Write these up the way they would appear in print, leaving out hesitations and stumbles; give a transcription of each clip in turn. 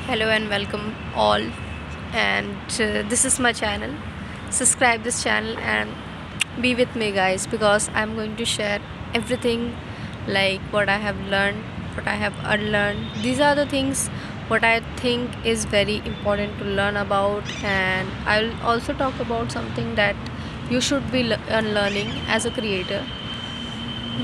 Hello and welcome all, and this is my channel. Subscribe this channel and be with me, guys, because I'm going to share everything, like what I have learned, what I have unlearned. These are the things what I think is very important to learn about, and I'll also talk about something that you should be unlearning as a creator,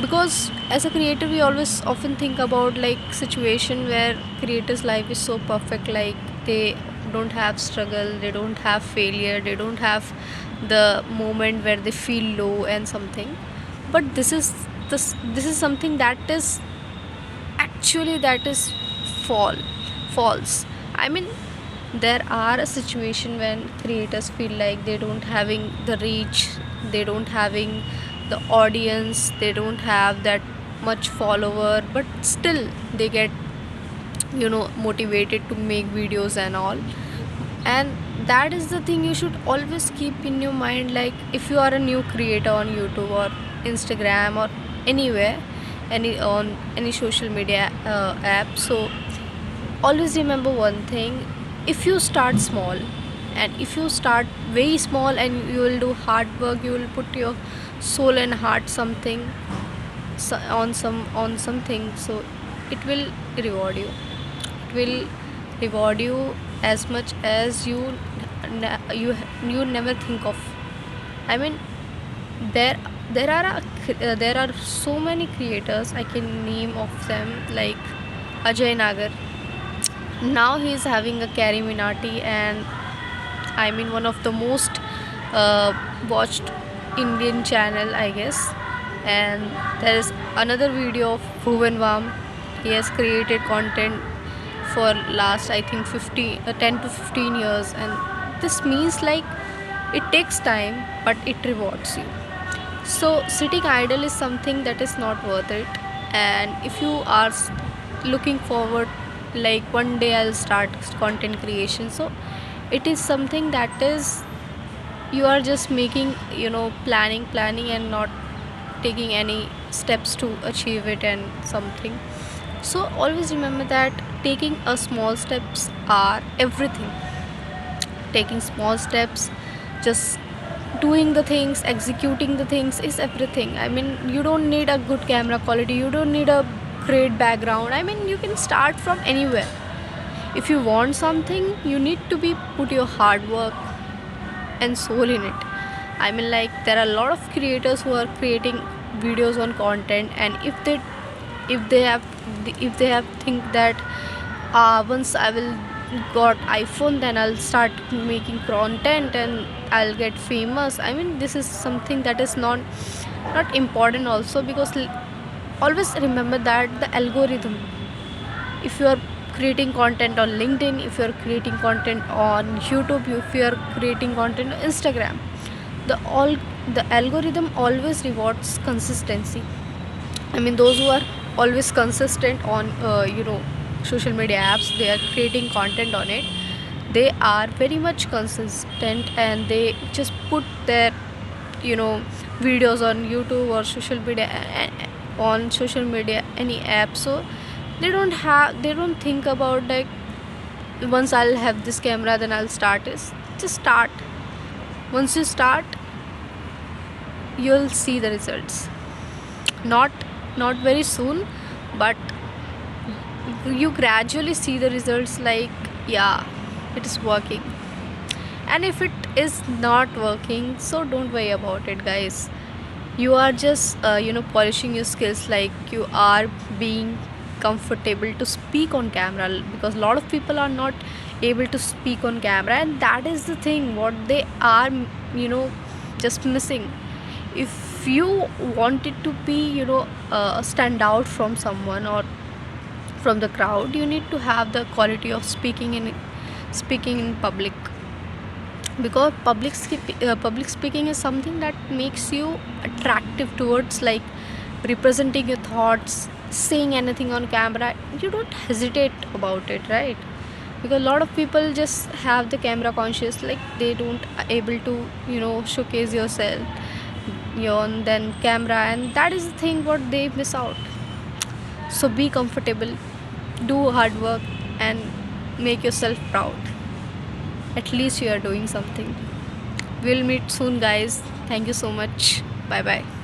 because as a creator we always often think about like situation where creators life is so perfect, like they don't have struggle, they don't have failure, they don't have the moment where they feel low and something. But this is something that is actually that is fall false. I mean, there are a situation when creators feel like they don't having the reach, they don't having the audience, they don't have that much follower, but still they get motivated to make videos and all. And that is the thing you should always keep in your mind, like if you are a new creator on YouTube or Instagram or anywhere, any social media app. So always remember one thing: if you start small, and if you start very small and you will do hard work, you will put your soul and heart something, on something, so it will reward you. It will reward you as much as you never think of. I mean, there there are so many creators I can name of them, like Ajay Nagar. Now he is having a Carrie Minati, and I mean one of the most watched Indian channel, I guess. And there is another video of Bhuvan Vam. He has created content for last, I think, 10 to 15 years, and this means like it takes time, but it rewards you. So sitting idle is something that is not worth it. And if you are looking forward, like one day I'll start content creation, so it is something that is, you are just making, planning and not taking any steps to achieve it and something. So always remember that taking a small steps are everything. Taking small steps, just doing the things, executing the things is everything. I mean, you don't need a good camera quality, you don't need a great background. I mean, you can start from anywhere. If you want something, you need to be put your hard work and soul in it. I mean, like there are a lot of creators who are creating videos on content, and if they have if they have think that once I will got iPhone, then I'll start making content and I'll get famous. I mean, this is something that is not important also, because always remember that the algorithm, if you are creating content on LinkedIn, if you are creating content on YouTube, if you are creating content on Instagram, the algorithm always rewards consistency. I mean, those who are always consistent on social media apps, they are creating content on it, they are very much consistent, and they just put their you know videos on YouTube or social media, on social media, any app. So they don't think about like, once I'll have this camera, then I'll start this. Just start. Once you start, you'll see the results. Not very soon, but you gradually see the results, like, yeah, it is working. And if it is not working, so don't worry about it, guys. You are just polishing your skills, like you are being comfortable to speak on camera, because a lot of people are not able to speak on camera, and that is the thing what they are just missing. If you wanted to be stand out from someone or from the crowd, you need to have the quality of speaking in public, because public speaking is something that makes you attractive towards, like, representing your thoughts, saying anything on camera. You don't hesitate about it, right? Because a lot of people just have the camera conscious, like they don't able to showcase yourself on then camera, and that is the thing what they miss out. So be comfortable, do hard work, and make yourself proud. At least you are doing something. We'll meet soon, guys. Thank you so much. Bye bye.